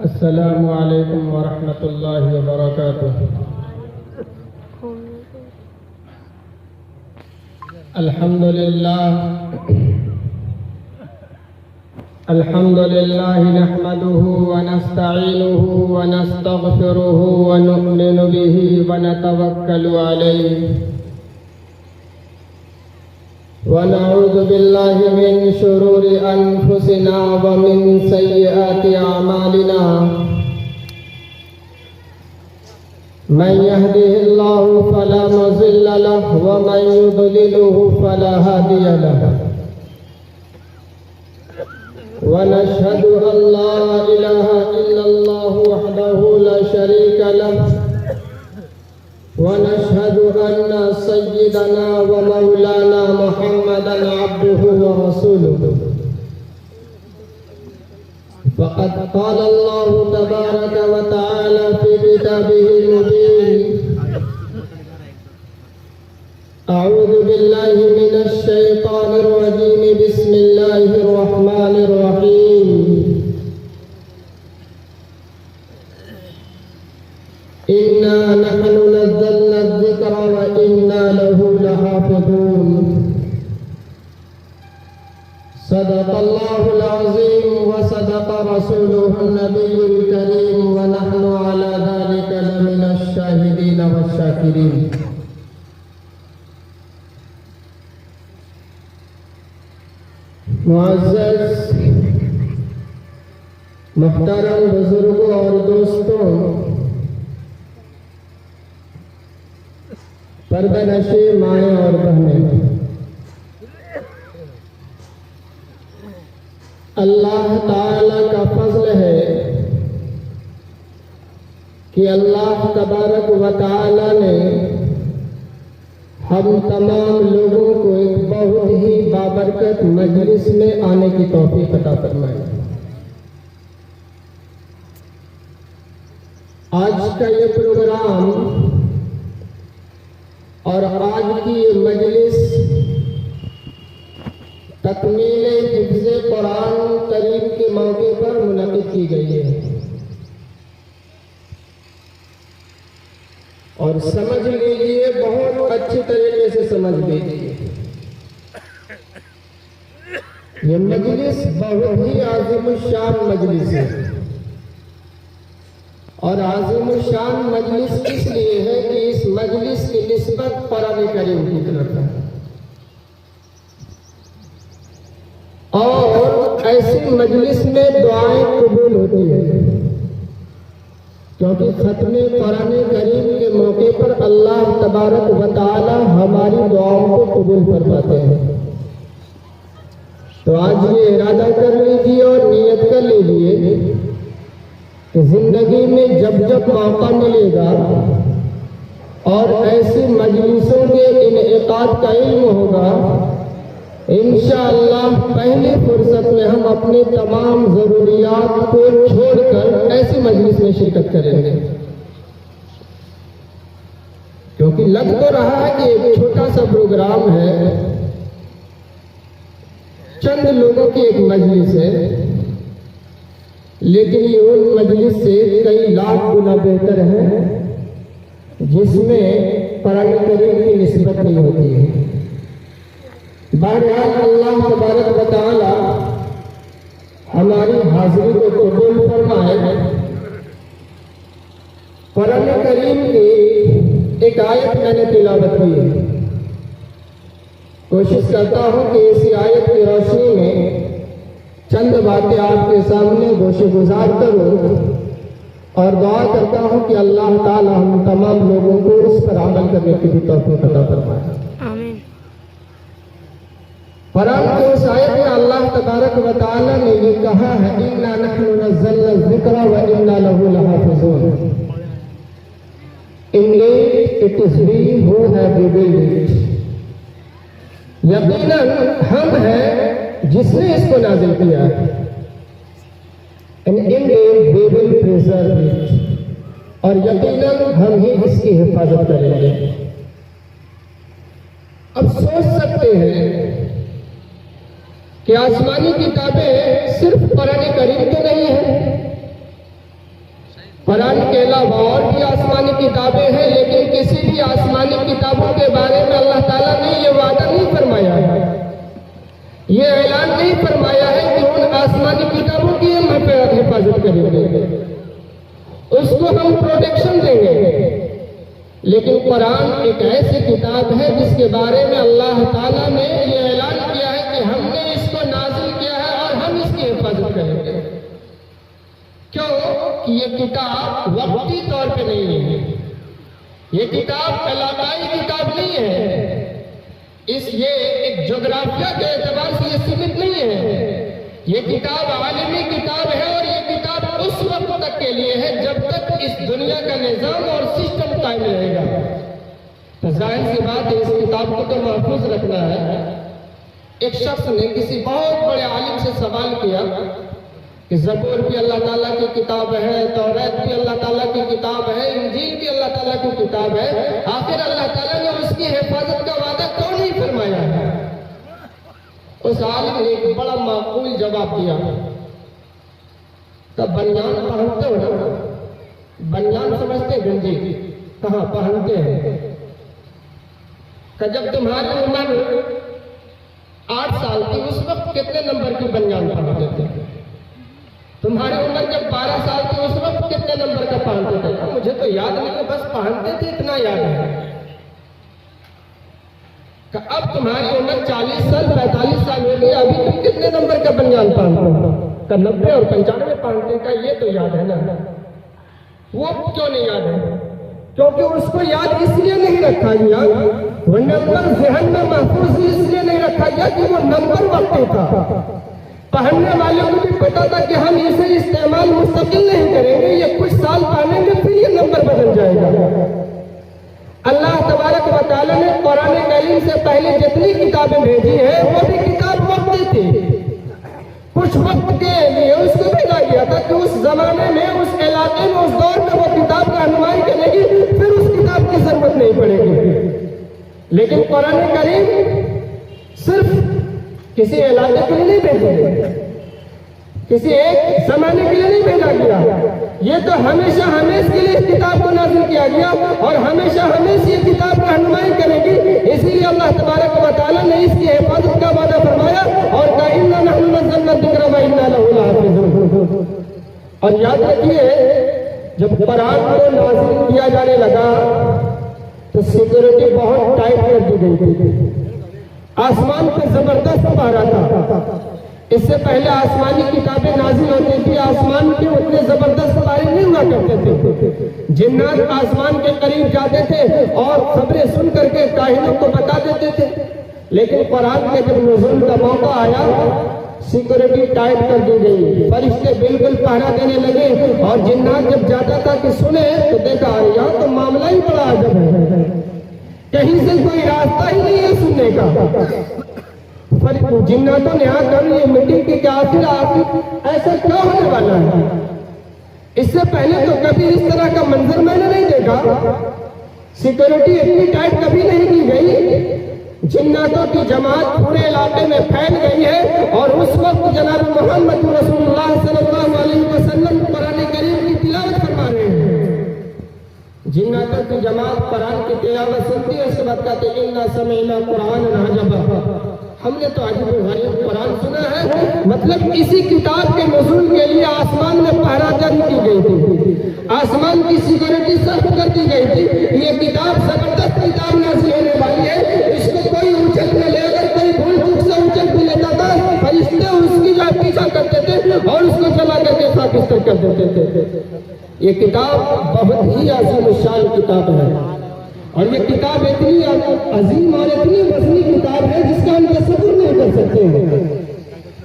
السلام علیکم ورحمۃ اللہ وبرکاتہ۔ الحمد للہ نحمده ونستعینه ونستغفره ونؤمن به ونتوکل علیہ ونعوذ باللہ من شرور انفسنا ومن سیئات اعمالنا، من يهده الله فلا مضل له ومن يضلله فلا هادي له، ونشهد أن لا إله إلا الله وحده لا شريك له، ونشهد أن سيدنا ومولانا محمدا عبده ورسوله، فقد قال الله تبارك وتعالى في كتابه المبين: أعوذ بالله من الشيطان الرجيم، بسم الله الرحمن الرحيم. إنا نحن نزلنا الذكر وإنا له لحافظون. صدق الله العظيم وصدق رسوله النبي الكريم، ونحن على ذلك لمن الشاهدين والشاكرين. معزز محترم بزرگوں اور دوستوں، پردہ نشیں مائیں اور بہنیں، اللہ تعالی کا فضل ہے کہ اللہ تبارک و تعالی نے ہم تمام لوگوں کو ایک بہت ہی بابرکت مجلس میں آنے کی توفیق عطا فرمائی۔ آج کا یہ پروگرام اور آج کی یہ مجلس تکمیل حفظ قرآن کریم کے موقع پر منعقد کی گئی ہے، اور سمجھ لیجیے، بہت اچھی طریقے سے سمجھ لیجیے، یہ مجلس بہت ہی عظیم الشان مجلس ہے، اور عظیم الشان مجلس اس لیے ہے کہ اس مجلس کی نسبت قرآن کریم کی طرف ہے، اور ایسی مجلس میں دعائیں قبول ہوتی ہیں، کیونکہ ختم قرآن کریم کے موقع پر اللہ تبارک و تعالی ہماری دعاؤں کو قبول فرماتے ہیں۔ تو آج یہ ارادہ کر لیجیے اور نیت کر لیجیے کہ زندگی میں جب جب موقع ملے گا اور ایسی مجلسوں کے انعقاد کا علم ہوگا، انشاءاللہ پہلی فرصت میں ہم اپنے تمام ضروریات کو چھوڑ کر ایسی مجلس میں شرکت کریں گے، کیونکہ لگ تو رہا ہے کہ ایک چھوٹا سا پروگرام ہے، چند لوگوں کی ایک مجلس ہے، لیکن یہ ان مجلس سے کئی لاکھ گنا بہتر ہے جس میں قرآن کریم کی نسبت نہیں ہوتی ہے۔ بہرحال اللہ تبارک و تعالی ہماری حاضری کو قبول فرمائے۔ قرآن کریم کی ایک آیت میں نے تلاوت کی ہے، کوشش کرتا ہوں کہ اسی آیت کی روشنی میں چند باتیں آپ کے سامنے گوش گزار کروں، اور دعا کرتا ہوں کہ اللہ تعالی ہم تمام لوگوں کو اس پر عمل کرنے کی بھی توفیق عطا فرمائے۔ آمین۔ قرآن کی اس آیت میں اللہ تبارک و تعالی نے یہ کہا ہے: اِنَّا نَحْنُ نَزَّلْنَا الذِّكْرَ وَإِنَّا لَهُ لَحَافِظُونَ۔ Indeed, it is we who have revealed it. یقیناً ہم ہیں جس نے اس کو نازل کیا ہے، and indeed we will preserve it، اور یقیناً ہم ہی اس کی حفاظت کریں گے۔ اب سوچ سکتے ہیں کہ آسمانی کتابیں صرف قرآن کریم تو نہیں ہیں، قرآن کے علاوہ اور بھی آسمانی کتابیں ہیں، لیکن کسی بھی آسمانی کتابوں کے بارے میں اللہ تعالیٰ نے یہ وعدہ نہیں فرمایا ہے، یہ اعلان نہیں فرمایا ہے کہ ان آسمانی کتابوں کی ہم حفاظت کریں گے، اس کو ہم پروٹیکشن دیں گے۔ لیکن قرآن ایک ایسی کتاب ہے جس کے بارے میں اللہ تعالیٰ نے یہ اعلان کیا ہے کہ ہم نے اس کو نازل کیا ہے اور ہم اس کی حفاظت کریں گے۔ کیوں کہ یہ کتاب وقتی طور پہ نہیں ہے، یہ کتاب علاقائی کتاب نہیں ہے، یہ ایک جغرافیہ کے اعتبار سے یہ سمت نہیں ہے، یہ کتاب عالمی کتاب ہے، اور یہ کتاب اس وقت تک کے لیے ہے جب تک اس دنیا کا نظام اور سسٹم قائم رہے گا۔ تو ظاہر سی بات ہے اس کتاب کو تو محفوظ رکھنا ہے۔ ایک شخص نے کسی بہت بڑے عالم سے سوال کیا کہ زبور بھی اللہ تعالیٰ کی کتاب ہے، توریت بھی اللہ تعالیٰ کی کتاب ہے، انجیل بھی اللہ تعالیٰ کی کتاب ہے، آخر اللہ تعالیٰ نے اس کی حفاظت کا وعدہ کیوں نہیں فرمایا ہے؟ اس عالم نے ایک بڑا معقول جواب دیا۔ تب بنیان پہنتے ہو نا، بنیان سمجھتے گنجی کہاں پہنتے ہیں؟ کہ جب تمہاری عمر 8 سال کی اس وقت کتنے نمبر کی بنیان پہنتے تھے؟ تمہاری عمر جب 12 سال کی اس وقت کتنے نمبر کا پہنتے تھے؟ مجھے تو یاد نہیں، بس پہنتے تھے اتنا یاد ہے۔ کہ اب تمہاری عمر 40 سال 45 سال ہو گئی، ابھی تم کتنے نمبر کا بنیان پہنتے ہو؟ کہ 90 اور 95 پہنتے کا، یہ تو یاد ہے نا۔ وہ کیوں نہیں یاد ہے؟ کیونکہ اس کو یاد اس لیے نہیں رکھا گیا، وہ نمبر ذہن میں محفوظ اس لیے نہیں رکھا گیا کہ وہ نمبر وقتی تھا۔ پڑھنے والوں کو بھی پتا تھا کہ ہم اسے استعمال مستقل نہیں کریں گے، یہ کچھ سال پڑھیں گے پھر یہ نمبر بدل جائے گا۔ اللہ تبارک و تعالیٰ نے قرآن کریم سے پہلے جتنی کتابیں بھیجی ہیں وہ بھی کتاب وقتی تھی، کچھ وقت کے لیے اس کو بھیجا گیا تھا کہ اس زمانے میں، اس علاقے میں، اس دور میں وہ کتاب رہنمائی کرے گی، پھر اس کتاب کی ضرورت نہیں پڑے گی۔ لیکن قرآن کریم صرف کسی علاقے کے لیے نہیں بھیجا گیا، کسی ایک زمانے کے لیے نہیں بھیجا گیا، یہ تو ہمیشہ ہمیش کے لیے اس کتاب کو نازل کیا گیا، اور ہمیشہ ہمیش یہ کتاب رہنمائی کرے گی۔ اسی لیے اللہ تبارک و تعالیٰ نے اس کی حفاظت کا وعدہ فرمایا اور کہا اِنَّا نَحْنُ نَزَّلْنَا الذِّكْرَ وَإِنَّا لَهُ لَحَافِظُونَ۔ اور یاد رکھیے جب قرآن کو نازل کیا جانے لگا تو سیکورٹی بہت ٹائٹ کر دی گئی تھی، آسمان پہ زبردست پہرا تھا۔ اس سے پہلے آسمانی کتابیں نازل ہوتی تھی، آسمان کے اتنے زبردست پہرے نہیں ہوا کرتے تھے، جنات آسمان کے قریب جاتے تھے اور خبریں سن کر کے کاہنوں کو بتا دیتے تھے۔ لیکن قرآن کے جب نزول کا موقع آیا سیکورٹی ٹائٹ کر دی گئی، فرشتے بالکل پہرا دینے لگے، اور جنات جب جاتا تھا کہ سنے تو دیکھا یہاں تو معاملہ ہی بڑا عجب ہے، کہیں سے کوئی راستہ ہی نہیں ہے سننے کا۔ جناتوں نے آ کر یہ میٹنگ کی کہ آخر ایسا کیوں ہونے والا ہے؟ اس سے پہلے تو کبھی اس طرح کا منظر میں نے نہیں دیکھا، سیکورٹی اتنی ٹائٹ کبھی نہیں کی گئی۔ جناتوں کی جماعت پورے علاقے میں پھیل گئی ہے، اور اس وقت جناب محمد رسول اللہ صلی اللہ علیہ وسلم قرآن کریم کی تلاوت فرما رہے ہیں۔ جناتوں کی جماعت قرآن کی تلاوت سنتی ہے، اس کے بعد کہتے ہیں اِنَّا سَمِعْنَا قُرْآنًا عَجَبًا، ہم نے تو عجیب و غریب قرآن سنا ہے۔ مطلب اسی کتاب کے نزول کے لیے آسمان میں پہرا جاری کی گئی تھی، آسمان کی سیکورٹی سخت کر دی گئی تھی۔ یہ کتاب زبردست کتاب نازل ہونے والی ہے، اس کو کوئی اچھل میں لے، اگر کوئی بھول چوک سے اچھل بھی لیتا تھا فرشتے اس کی جو پیچھا کرتے تھے اور اس کو جلا کر کے خاکستر کر دیتے تھے۔ یہ کتاب بہت ہی عظیم الشان کتاب ہے، اور یہ کتاب اتنی عظیم اور اتنی وسیع کتاب ہے جس کا ہم تصور نہیں کر سکتے ہیں،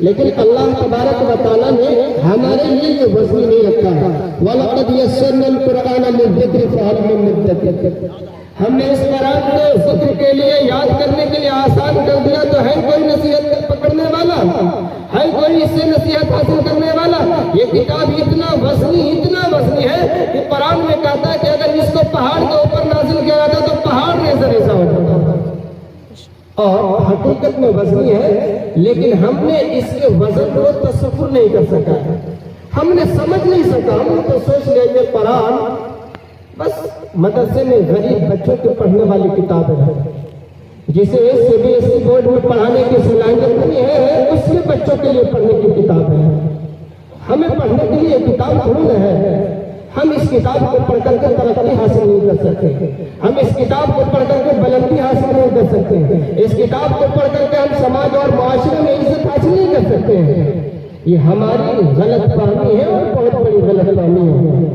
لیکن اللہ تبارک و تعالیٰ نے ہمارے لیے یہ وسیع نہیں رکھا ہے۔ وَلَقَدْ يَسَّرْنَا الْقُرْآنَ لِلذِّكْرِ فَهَلْ مِن مُّدَّكِرٍ، ہم نے اس قرآن کو ذکر کے لیے، یاد کرنے کے لیے آسان کر دیا، تو ہے کوئی نصیحت پکڑنے والا، ہے کوئی اس سے نصیحت حاصل کرنے والا؟ یہ کتاب اتنا وزنی ہے کہ قرآن میں کہتا ہے کہ اگر اس کو پہاڑ کے اوپر نازل کیا جاتا تو پہاڑ ریزہ ریزہ ہو جاتا، اور حقیقت میں وزنی ہے، لیکن ہم نے اس کے وزن کو تصور نہیں کر سکا ہے، ہم نے سمجھ نہیں سکا. ہم نے تو سوچ لیا یہ قرآن بس مدرسے میں غریب بچوں کے پڑھنے والی کتاب ہے، جسے CBSE بورڈ میں پڑھانے کی صلاحیت نہیں ہے، اس لیے بچوں کے لیے پڑھنے کی کتاب ہے. ہمیں پڑھنے کے لیے کتاب تھوڑی نہ ہے. ہم اس کتاب کو پڑھ کر کے ترقی حاصل نہیں کر سکتے، ہم اس کتاب کو پڑھ کر کے بلندی حاصل نہیں کر سکتے، اس کتاب کو پڑھ کر کے ہم سماج اور معاشرے میں عزت حاصل نہیں کر سکتے ہیں. یہ ہماری غلط فہمی ہے اور بہت بڑی غلط فہمی ہے.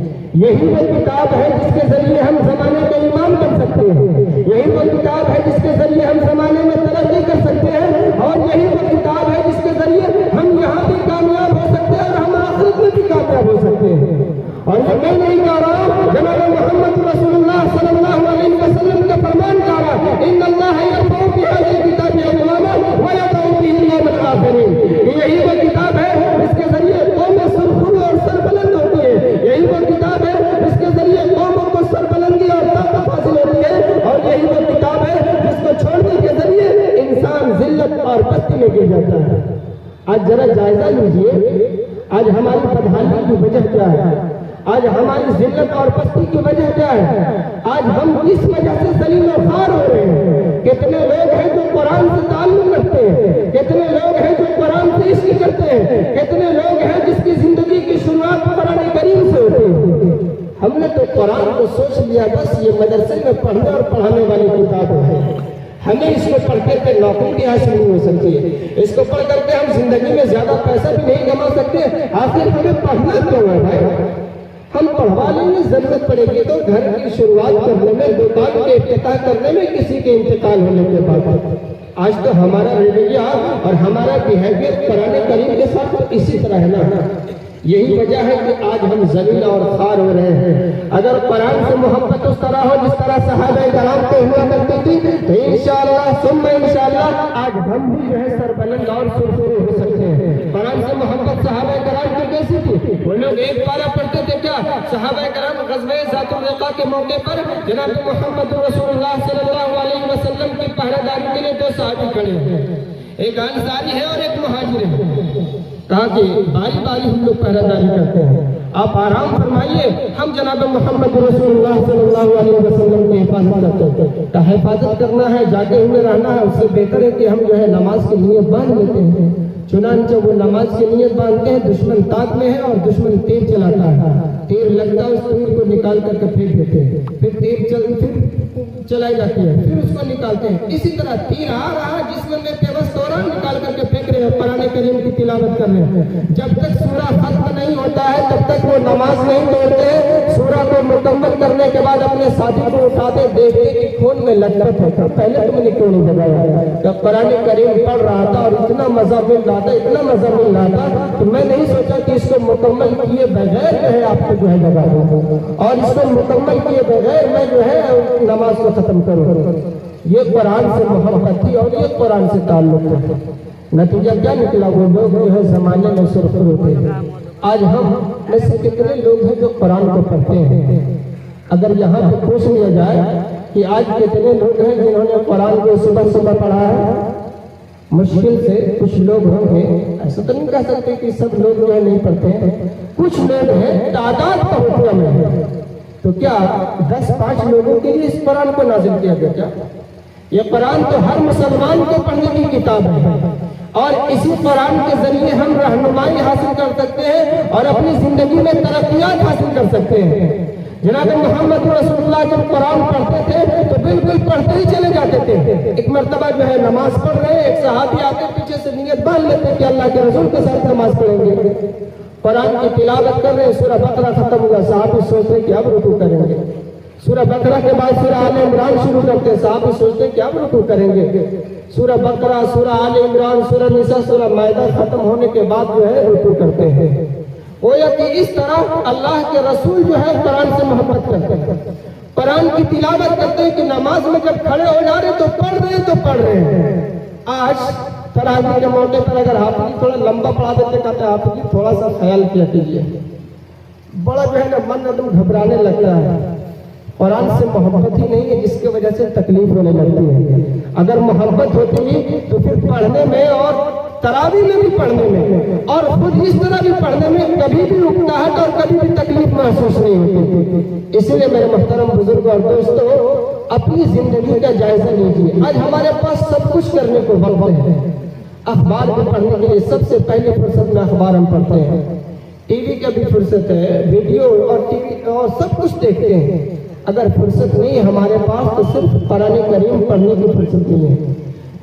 یہی وہ کتاب ہے جس کے ذریعے ہم زمانے کے امام بن سکتے ہیں، یہی وہ کتاب ہے جس کے ذریعے ہم زمانے میں ترقی کر سکتے ہیں، اور یہی وہ کتاب ہے جس کے ذریعے ہم یہاں بھی کامیاب ہو سکتے ہیں اور ہم آخرت میں بھی کامیاب ہو سکتے ہیں. اور یہ میں نہیں کہہ رہا ہوں، جناب محمد رسول اللہ صلی اللہ علیہ وسلم کا فرمان کہہ رہا ہے، ان اللہ یرفع بهذه الكتاب اقواما ويضع به القوم الاخرين. یہی وہ کتاب ہے جس کے ذریعے قومیں سرخرو اور سربلند ہوتی ہے، یہی وہ کتاب ہے جس کے ذریعے قوموں کو سربلندی اور طاقت حاصل ہوتی ہے، اور یہی وہ کتاب ہے جس کو چھوڑنے کے ذریعے انسان ذلت اور پستی میں گر جاتا ہے. آج ذرا جائزہ لیجیے، آج ہماری بدحالی کی وجہ کیا ہے، آج ہماری ذلت اور پستی کی وجہ کیا ہے، آج ہم کس وجہ سے ذلیل و خوار ہو رہے ہیں. کتنے لوگ ہیں جو قرآن سے تعلق رکھتے ہیں، کتنے لوگ ہیں جو قرآن سے عشق کرتے ہیں، کتنے لوگ ہیں جس کی زندگی کی شروعات قرآن کریم سے ہوتی ہے. ہم نے تو قرآن کو سوچ لیا بس یہ مدرسے میں پڑھنے اور پڑھانے والی کتاب ہے، ہمیں اس کو پڑھ کر کے نوکری بھی حاصل نہیں ہو سکتی ہے، اس کو پڑھ کر کے ہم زندگی میں زیادہ پیسہ بھی نہیں کما سکتے. آخر ہمیں پڑھنا کیوں ہے بھائی؟ ہم پڑھوا لیں گے، ضرورت پڑے گی تو گھر کی شروعات کرنے میں، دکان کے افتتاح کرنے میں، کسی کے انتقال ہونے کے بعد. آج تو ہمارا رویہ اور ہمارا بیہیویئر قرآن کریم کے ساتھ اسی طرح ہے نا. یہی وجہ ہے کہ آج ہم ذلیل اور خوار ہو رہے ہیں. اگر قرآن سے محبت اس طرح ہو جس طرح صحابہ کرام کو ہوا کرتی تھی تو انشاءاللہ ثم انشاءاللہ آج ہم بھی جو ہے سربلند اور سرخرو ہو سکتے ہیں. قرآن سے محبت صحابہ کرام کی کیسی تھی؟ وہ لوگ ایک پارہ پڑھتے تھے کیا؟ صحابہ کرام غزوہ ذات الرقاع کے موقع پر جناب محمد رسول اللہ صلی اللہ علیہ وسلم کی پہرہ داری کے لیے دو صحابی کھڑے ہیں، ایک انصاری ہے اور ایک مہاجر ہے. کہا کہ باری باری ہم لوگ پہرہ داری کرتے ہیں، آپ آرام فرمائیے، ہم جناب محمد رسول اللہ صلی اللہ علیہ وسلم کی حفاظت کرتے ہیں. تو حفاظت کرنا ہے، جاگے ہوئے رہنا ہے، اس سے بہتر ہے کہ ہم جو ہے نماز کی نیت باندھ لیتے ہیں. چنانچہ وہ نماز کی نیت باندھتے ہیں، دشمن طاق میں ہے اور دشمن تیر چلاتا ہے، تیر لگتا ہے، اس تیر کو نکال کر کے پھینک دیتے ہیں، پھر تیر چلائی جاتی ہے، پھر اس کو نکالتے ہیں. اسی طرح تیر آ رہا جسم میں پیوست ہو رہا، نکال کر کے پھینک رہے ہیں، قرآن کریم کی تلاوت کر رہے ہیں. جب تک سورہ ختم نہیں ہوتا ہے تب تک وہ نماز نہیں توڑتے. سورہ کو مکمل کرنے کے بعد اپنے ساتھی کو اٹھاتے، دیکھتے کہ خون میں لذت ہے. پہلے تم نے کیوں نہیں دبایا؟ جب قرآن کریم پڑھ رہا تھا اور اتنا مزہ مل رہا تھا، اتنا مزہ مل رہا تھا تو میں نہیں سوچا کہ اس کو مکمل کیے بغیر جو ہے آپ کو جو ہے دبا دوں، اور اس کو مکمل کیے بغیر میں جو ہے نماز کو ختم کروں. یہ قرآن سے محبت تھی اور یہ قرآن سے تعلق ہے. نتیجہ کیا نکلا؟ وہ لوگ جو ہے زمانے میں سرخرو تھے. آج ہم میں سے کتنے لوگ ہیں جو قرآن کو پڑھتے ہیں؟ اگر یہاں پہ پوچھ لیا جائے کہ آج کتنے لوگ ہیں جنہوں نے قرآن کو صبح صبح پڑھا ہے، مشکل سے کچھ لوگ ہوں گے. ایسا تو نہیں کہہ سکتے کہ سب لوگ جو ہے نہیں پڑھتے ہیں، کچھ لوگ ہیں، تعداد بہت کم ہے. تو کیا 10-5 لوگوں کے لیے اس قرآن کو نازل کیا گیا کیا؟ یہ قرآن تو ہر مسلمان کو پڑھنے کی کتاب ہے، اور اسی قرآن کے ذریعے ہم رہنمائی حاصل کر سکتے ہیں اور اپنی زندگی میں ترقیات حاصل کر سکتے ہیں. جناب محمد رسول اللہ جب قرآن پڑھتے تھے تو بالکل پڑھتے ہی چلے جاتے تھے. ایک مرتبہ جو ہے نماز پڑھ رہے ہیں، ایک صحابی آتے پیچھے سے نیت باندھ لیتے کہ اللہ کے رسول کے ساتھ نماز پڑھیں گے. قرآن کی تلاوت کر رہے ہیں، سورہ بقرہ ختم ہوا، صحابی سوچتے کہ اب رکوع کریں گے. سورہ بقرہ کے بعد سورہ آل عمران شروع کرتے ہیں، صحابی سوچتے کہ اب رکوع کریں گے. سورہ بقرہ، سورہ آل عمران، سورہ نساء، سورہ مائدہ ختم ہونے کے بعد جو ہے رکوع کرتے ہیں. گویا کہ اس طرح اللہ کے رسول جو ہے قرآن سے محبت کرتے ہیں، قرآن کی تلاوت کرتے ہیں کہ نماز میں جب کھڑے ہو جا رہے تو پڑھ رہے ہیں. آج تراویح کے موقع پر اگر حافظ تھوڑا لمبا پڑھا دیتے، کہتے ہیں حافظ جی تھوڑا سا خیال کیا کیجیے، بڑا جو ہے نا من ایک دم گھبرانے لگتا ہے. قرآن سے محبت ہی نہیں ہے جس کی وجہ سے تکلیف ہونے لگتی ہے. اگر محبت ہوتی تو پھر پڑھنے میں اور تراویح میں بھی پڑھنے میں اور خود اس طرح بھی پڑھنے میں کبھی بھی اکتاہٹ اور کبھی بھی تکلیف محسوس نہیں ہوتی. اسی لیے میرے محترم بزرگ اور دوستو، اپنی زندگی کا جائزہ لیجیے. آج ہمارے پاس سب کچھ کرنے کو وقت ہے. اخبار بھی پڑھنے کے لیے سب سے پہلے فرصت میں اخبار ہم پڑھتے ہیں. ٹی وی کا بھی فرصت ہے، ویڈیو اور ٹی وی اور سب کچھ دیکھتے ہیں. اگر فرصت نہیں ہے ہمارے پاس تو صرف قرآن کریم پڑھنے کی فرصت نہیں ہے.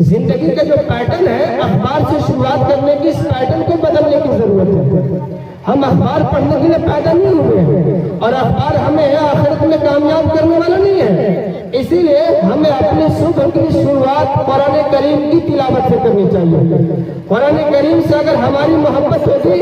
زندگی کا جو پیٹرن ہے اخبار سے شروعات کرنے کی، اس پیٹرن کو بدلنے کی ضرورت ہے. ہم اخبار پڑھنے کے لیے پیدا نہیں ہوئے ہیں اور اخبار ہمیں آخرت میں کامیاب کرنے والا نہیں ہے. اسی لیے ہمیں اپنے صبح کی شروعات قرآن کریم کی تلاوت سے کرنی چاہیے. قرآن کریم سے اگر ہماری محبت ہوگی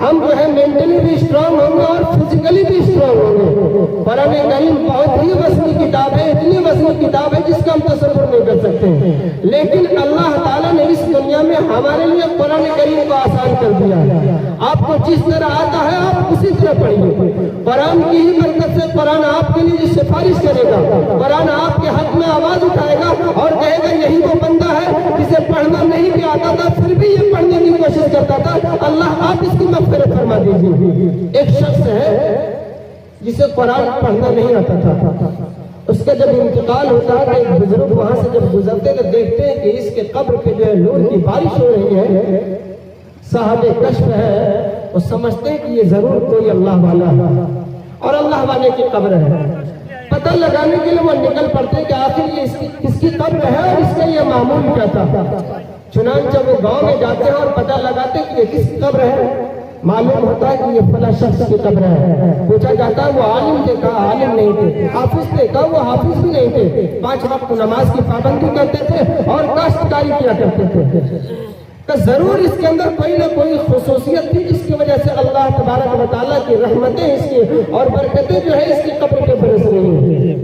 ہم جو ہے مینٹلی بھی اسٹرانگ ہوں گے اور فزیکلی بھی اسٹرانگ ہوں گے. قرآن کریم بہت ہی وسیع کتاب ہے، اتنی وسیع کتاب ہے جس کا ہم تصور نہیں کر سکتے ہیں. لیکن اللہ تعالیٰ نے اس دنیا میں ہمارے لیے قرآن کریم کو آسان کر دیا ہے. آپ کو جس طرح آتا ہے آپ اسی طرح پڑھیے. قرآن کی ہی برکت سے قرآن آپ کے لیے سفارش کرے گا. قرآن آپ کے حق میں آواز اٹھائے گا اور کہے گا یہی وہ بندہ ہے جسے پڑھنا نہیں بھی آتا تھا پھر بھی یہ پڑھنے کی کوشش کرتا تھا. اللہ آپ اس کی مغفرت فرما دیجیے. ایک شخص ہے جسے قرآن پڑھنا نہیں آتا تھا. اس کا جب انتقال ہوتا ہے تو ایک بزرگ وہاں سے جب گزرتے تو دیکھتے ہیں کہ اس کے قبر پہ جو ہے نور کی بارش ہو رہی ہے. صاحب کشف ہے، وہ سمجھتے ہیں کہ یہ ضرور کوئی اللہ والا ہے اور اللہ والے کی قبر ہے. پتہ لگانے کے لیے وہ نکل پڑتے کہ آخر یہ کس کی قبر ہے اور اس کا یہ معمول کیا تھا. چنانچہ وہ گاؤں میں جاتے ہیں اور پتہ لگاتے کہ یہ کس کی قبر ہے. معلوم ہوتا ہے کہ یہ فلاں شخص کی قبر ہے. پوچھا جاتا ہے وہ عالم تھے؟ کہا عالم نہیں تھے. حافظ تھے؟ کہا وہ حافظ بھی نہیں تھے. 5 وقت نماز کی پابندی کرتے تھے اور کاشتکاری کیا کرتے تھے. کہ ضرور اس کے اندر کوئی نہ کوئی خصوصیت تھی جس کی وجہ سے اللہ تبارک و تعالیٰ کی رحمتیں اس کی اور برکتیں جو ہے اس کی قبر پہ برس رہی ہیں.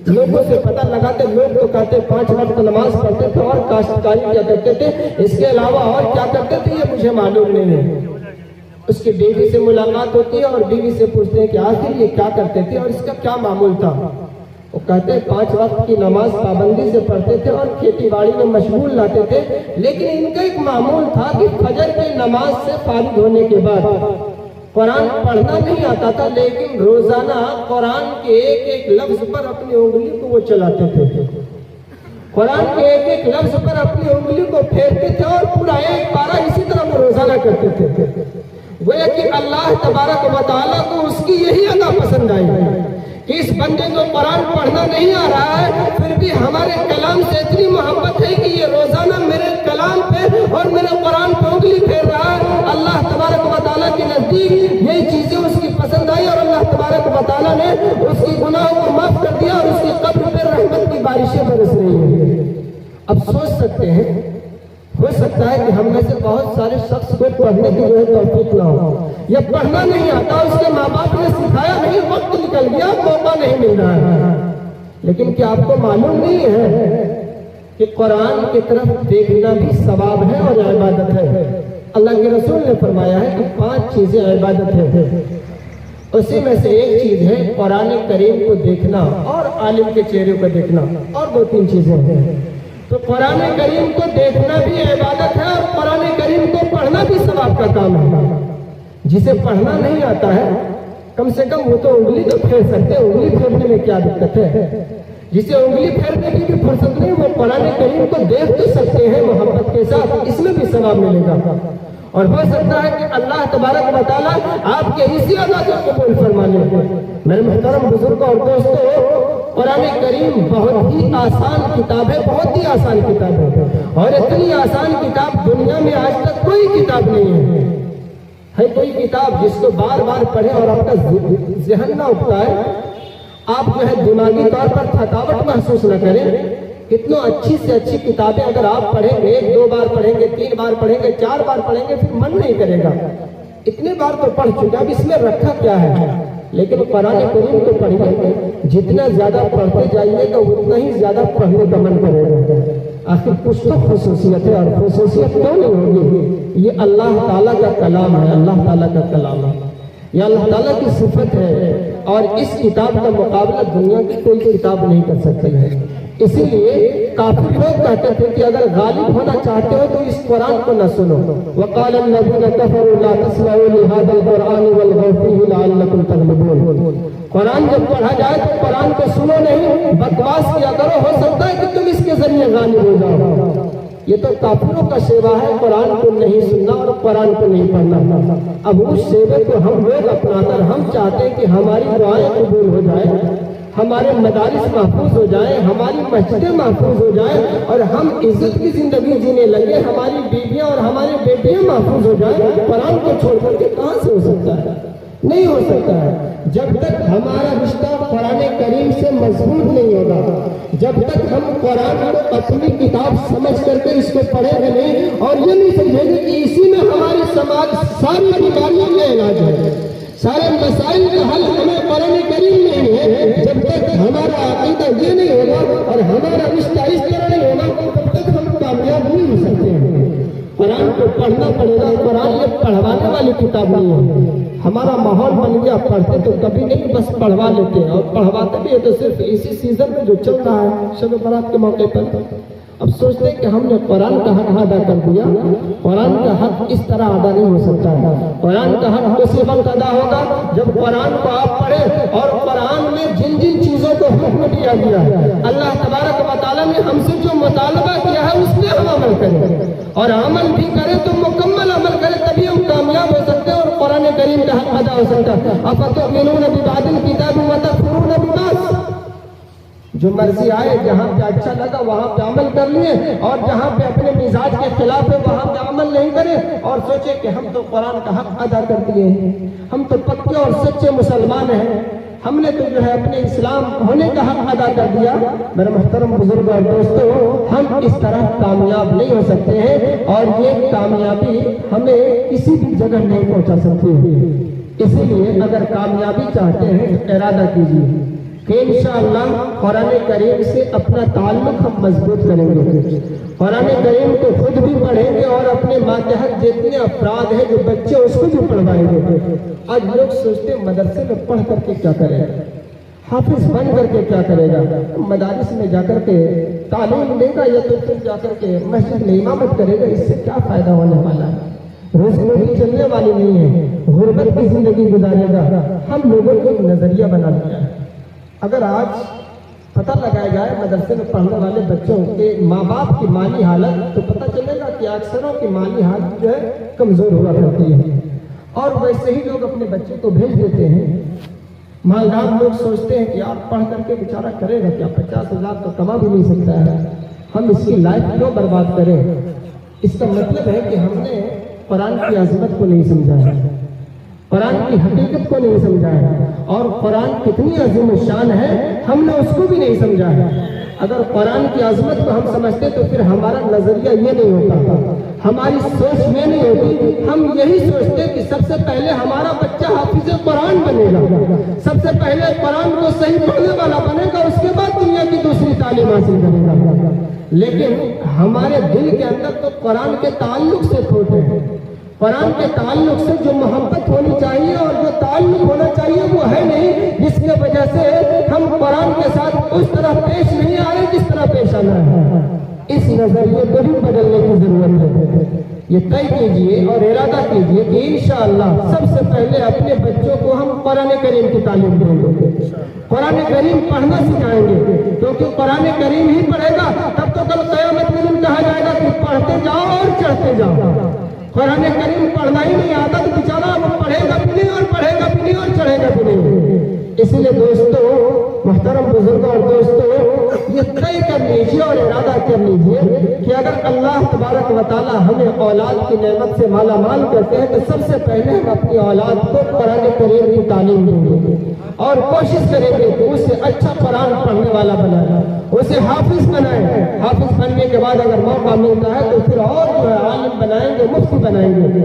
لوگوں سے پتہ لگاتے، لوگ تو کہتے 5 وقت نماز پڑھتے تھے اور کاشتکاری کیا کرتے تھے، اس کے علاوہ اور کیا کرتے تھے یہ مجھے معلوم نہیں ہے. اس کی بیوی سے ملاقات ہوتی ہے اور بیوی سے پوچھتے ہیں کہ آخر یہ کیا کرتے تھے اور اس کا کیا معمول تھا. وہ کہتے ہیں 5 وقت کی نماز پابندی سے پڑھتے تھے اور کھیتی باڑی میں مشغول رہتے تھے. لیکن ان کا ایک معمول تھا کہ فجر کی نماز سے فارغ ہونے کے بعد قرآن پڑھنا نہیں آتا تھا لیکن روزانہ قرآن کے ایک ایک لفظ پر اپنی انگلی کو وہ چلاتے تھے. قرآن کے ایک ایک لفظ پر اپنی انگلی کو پھیرتے تھے اور پورا ایک پارہ اسی طرح وہ روزانہ کرتے تھے. گویا کہ اللہ تبارک و تعالیٰ کو اس کی یہی ادا پسند آئی کہ اس بندے کو قرآن پڑھنا نہیں آ رہا ہے پھر بھی ہمارے کلام سے اتنی محبت ہے کہ یہ روزانہ میرے کلام پہ اور میرے قرآن پہ انگلی پھیر رہا ہے. اللہ تبارک و تعالیٰ کے نزدیک یہ چیزیں اس کی پسند آئی اور اللہ تبارک و تعالیٰ نے اس کی گناہوں کو معاف کر دیا اور اس کی قبر پہ رحمت کی بارشیں برس رہی ہیں. اب سوچ سکتے ہیں، ہو سکتا ہے کہ ہم میں سے بہت سارے شخص کو پڑھنے کی جو ہے توفیق نہ ہو یا پڑھنا نہیں آتا، اس کے ماں باپ نے سکھایا نہیں، وقت نکل گیا، موقع نہیں مل رہا ہے. لیکن کیا آپ کو معلوم نہیں ہے کہ قرآن کی طرف دیکھنا بھی ثواب ہے اور عبادت ہے. اللہ کے رسول نے فرمایا ہے کہ 5 چیزیں عبادت ہے. اسی میں سے ایک چیز ہے قرآن کریم کو دیکھنا اور عالم کے چہرے کو دیکھنا، اور 2-3 چیزیں ہیں. تو قرآن کریم کو دیکھنا بھی عبادت ہے اور قرآن کریم کو پڑھنا بھی ثواب کا کام ہے. جسے پڑھنا نہیں آتا ہے کم سے کم وہ تو انگلی تو پھیر سکتے ہیں. انگلی پھیرنے میں کیا دقت ہے؟ جسے انگلی پھیرنے کی بھی فرصت نہیں وہ قرآن کریم کو دیکھ تو سکتے ہیں محبت کے ساتھ، اس میں بھی ثواب ملے گا. اور ہو سکتا ہے کہ اللہ تبارک و تعالیٰ آپ کے اسی ادا کو قبول فرما لے. میرے محترم بزرگوں اور دوستوں، قرآن کریم بہت ہی آسان کتاب ہے، بہت ہی آسان کتاب ہے اور اتنی آسان کتاب دنیا میں آج تک کوئی کتاب نہیں ہے. کوئی کتاب جس کو بار بار پڑھے اور آپ کا ذہن نہ اٹھتا ہے، آپ جو ہے دماغی طور پر تھکاوٹ محسوس نہ کریں. کتنوں اچھی سے اچھی کتابیں اگر آپ پڑھیں گے، 2 بار پڑھیں گے، 3 بار پڑھیں گے، 4 بار پڑھیں گے، پھر من نہیں کرے گا. اتنے بار تو پڑھ چکا، اب اس میں رکھا کیا ہے. لیکن قرآن کریم کو پڑھیے، جتنا زیادہ پڑھتے جائیے گا اتنا ہی زیادہ پڑھنے کا من کرے گا. آخر کچھ تو خصوصیت ہے، اور خصوصیت کیوں نہیں ہوگی؟ یہ اللہ تعالیٰ کا کلام ہے، اللہ تعالیٰ کا کلام ہے، یہ اللہ تعالیٰ کی صفت ہے. اور اس کتاب کا مقابلہ دنیا کی کوئی کتاب نہیں کر سکتی ہے۔ اسی لیے کافر لوگ کہتے تھے کہ اگر غالب ہونا چاہتے ہو تو اس قرآن کو نہ سنو۔ وقال الذين كفروا لا تسمعوا لهذا القرآن والغوا فيه لعلكم تغلبون۔ قرآن جب پڑھا جائے تو قرآن کو سنو نہیں، بکواس کیا کرو، ہو سکتا ہے کہ تم اس کے ذریعے غالب ہو جاؤ۔ یہ تو کافروں کا شیوا ہے، قرآن کو نہیں سننا اور قرآن کو نہیں پڑھنا۔ اب اس شیوے کو ہم لوگ اپنا کر ہم چاہتے ہیں کہ ہماری دعائیں قبول ہو جائیں، ہمارے مدارس محفوظ ہو جائیں، ہماری مسجدیں محفوظ ہو جائیں اور ہم عزت کی زندگی جینے لگے، ہماری بیویاں اور ہمارے بیٹیاں محفوظ ہو جائیں۔ قرآن کو چھوڑ کر کے کہاں سے ہو سکتا ہے؟ نہیں ہو سکتا ہے۔ جب تک ہمارا رشتہ قرآن کریم سے مضبوط نہیں ہوگا، جب تک ہم قرآن کو اپنی کتاب سمجھ کر کے اس کو پڑھیں گے نہیں اور یہ نہیں سمجھیں گے کہ اسی میں ہماری سماج ساری بیماریوں کا علاج ہے، سارے مسائل کا حل ہمیں قرآن کریم میں ہے، جب تک ہمارا عقیدہ یہ نہیں ہوگا اور ہمارا رشتہ اس طرح نہیں ہوگا تب تک ہم کامیاب نہیں ہو سکتے ہیں۔ قرآن کو پڑھنا پڑے گا، قرآن یہ پڑھوانے والی کتاب نہیں ہے۔ ہمارا ماحول بن گیا، پڑھتے تو کبھی نہیں، بس پڑھوا لیتے ہیں اور پڑھواتے بھی ہے تو صرف اسی سیزن میں جو چل رہا ہے شب برات کے موقع پر۔ اب سوچتے ہیں کہ ہم نے قرآن کا حق ادا کر دیا۔ قرآن کا حق اس طرح ادا نہیں ہو سکتا ہے۔ قرآن کا حق اسی وقت ادا ہوگا جب قرآن کو آپ پڑھیں اور قرآن میں جن جن چیزوں کو حکم دیا گیا ہے، اللہ تبارک و تعالیٰ نے ہم سے جو مطالبہ کیا ہے اس میں ہم عمل کریں اور عمل بھی کریں تو مکمل عمل کریں، تبھی ہم کامیاب ہو سکتے ہیں اور قرآن کریم کا حق ادا ہو سکتا ہے۔ افتؤمنون ببعض الکتاب وتکفرون ببعض۔ جو مرضی آئے، جہاں پہ اچھا لگا وہاں پہ عمل کر لیے اور جہاں پہ اپنے مزاج کے خلاف ہے وہاں پہ عمل نہیں کرے اور سوچے کہ ہم تو قرآن کا حق ادا کر دیے ہیں، ہم تو پکے اور سچے مسلمان ہیں، ہم نے تو جو ہے اپنے اسلام ہونے کا حق ادا کر دیا۔ میرے محترم بزرگ اور دوستو، ہم اس طرح کامیاب نہیں ہو سکتے ہیں اور یہ کامیابی ہمیں کسی بھی جگہ نہیں پہنچا سکتی ہے۔ اسی لیے اگر کامیابی چاہتے ہیں تو ارادہ کیجیے کہ انشاءاللہ قرآن کریم سے اپنا تعلق ہم مضبوط کریں گے، قرآن کریم کو خود بھی پڑھیں گے اور اپنے ماتحت جتنے افراد ہیں جو بچے اس کو بھی پڑھوائیں گے۔ آج لوگ سوچتے ہیں مدرسے میں پڑھ کر کے کیا کرے گا، حافظ بن کر کے کیا کرے گا، مدارس میں جا کر کے تعلیم لے گا یا تو پھر جا کر کے مسجد میں امامت کرے گا، اس سے کیا فائدہ ہونے والا ہے؟ روزی چلنے والی نہیں ہے، غربت کی زندگی گزارے گا۔ ہم لوگوں کو ایک نظریہ بنا دیا ہے۔ اگر آج پتہ لگایا جائے مدرسے میں پڑھنے والے بچوں کے ماں باپ کی مالی حالت تو پتہ چلے گا کہ اکثروں کی مالی حالت جو ہے کمزور ہوا کرتی ہے اور ویسے ہی لوگ اپنے بچے کو بھیج دیتے ہیں۔ مالدار لوگ سوچتے ہیں کہ آپ پڑھ کر کے بیچارہ کرے گا کیا، 50,000 تو کما بھی نہیں سکتا ہے، ہم اس کی لائف کیوں برباد کریں؟ اس کا مطلب ہے کہ ہم نے قرآن کی عظمت کو نہیں سمجھا ہے، قرآن کی حقیقت کو نہیں سمجھا ہے اور قرآن کتنی عظیم شان ہے ہم نے اس کو بھی نہیں سمجھا ہے۔ اگر قرآن کی عظمت کو ہم سمجھتے تو پھر ہمارا نظریہ یہ نہیں ہوتا، ہماری سوچ یہ نہیں ہوتی، ہم یہی سوچتے کہ سب سے پہلے ہمارا بچہ حافظ قرآن بنے گا، سب سے پہلے قرآن کو صحیح پڑھنے والا بنے گا، اس کے بعد دنیا کی دوسری تعلیم حاصل کرے گا۔ لیکن ہمارے دل کے اندر تو قرآن کے تعلق سے کھوٹے ہیں، قرآن کے تعلق سے جو محبت ہونی چاہیے اور جو تعلق ہونا چاہیے وہ ہے نہیں، جس کی وجہ سے ہم قرآن کے ساتھ اس طرح پیش نہیں آ رہے جس طرح پیش آنا ہے۔ اس نظریے کو بھی بدلنے کی ضرورت ہے۔ یہ طے کیجئے اور ارادہ کیجئے کہ انشاءاللہ سب سے پہلے اپنے بچوں کو ہم قرآن کریم کی تعلیم دیں گے، قرآن کریم پڑھنا سکھائیں گے، کیونکہ قرآن کریم ہی پڑھے گا تب تو کل قیامت میں دن کہا جائے گا کہ پڑھتے جاؤ اور چڑھتے جاؤ۔ قرآن کریم پڑھنا ہی نہیں آتا تو بیچارہ وہ پڑھے گا بھی نہیں اور پڑھے گا بھی نہیں اور چڑھے گا بھی نہیں۔ اسی لیے دوستو، محترم بزرگوں اور دوستو، یہ طے کر لیجیے اور ارادہ کر لیجیے کہ اگر اللہ تبارک و تعالی ہمیں اولاد کی نعمت سے مالا مال کرتے ہیں تو سب سے پہلے ہم اپنی اولاد کو قرآن کریم کی تعلیم دیں گے اور کوشش کریں گے کہ اسے اچھا قرآن پڑھنے والا بنائیں، اسے حافظ بنائیں۔ حافظ بننے کے بعد اگر موقع ملتا ہے تو پھر اور جو ہے عالم بنائیں گے، مفتی بنائیں گے۔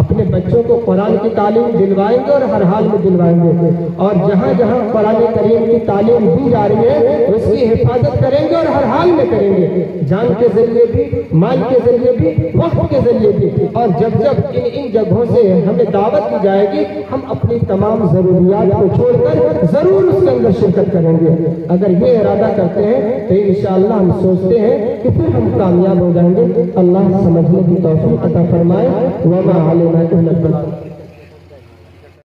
اپنے بچوں کو قرآن کی تعلیم دلوائیں گے اور ہر حال میں دلوائیں گے، اور جہاں جہاں قرآن کریم کی تعلیم دی جا رہی ہے اس کی حفاظت کریں گے اور ہر حال میں کریں گے، جان کے ذریعے بھی، مال کے ذریعے بھی، وقت کے ذریعے بھی، اور جب جب ان جگہوں سے ہمیں دعوت دی جائے گی ہم اپنی تمام ضروریات کو چھوڑ کر ضرور اس کے اندر شرکت کریں گے۔ اگر یہ ارادہ کرتے ہیں تو انشاءاللہ ہم سوچتے ہیں کہ پھر ہم کامیاب ہو جائیں گے۔ اللہ سمجھنے کی توفیق عطا فرمائے۔ وما علینا الا البلاغ۔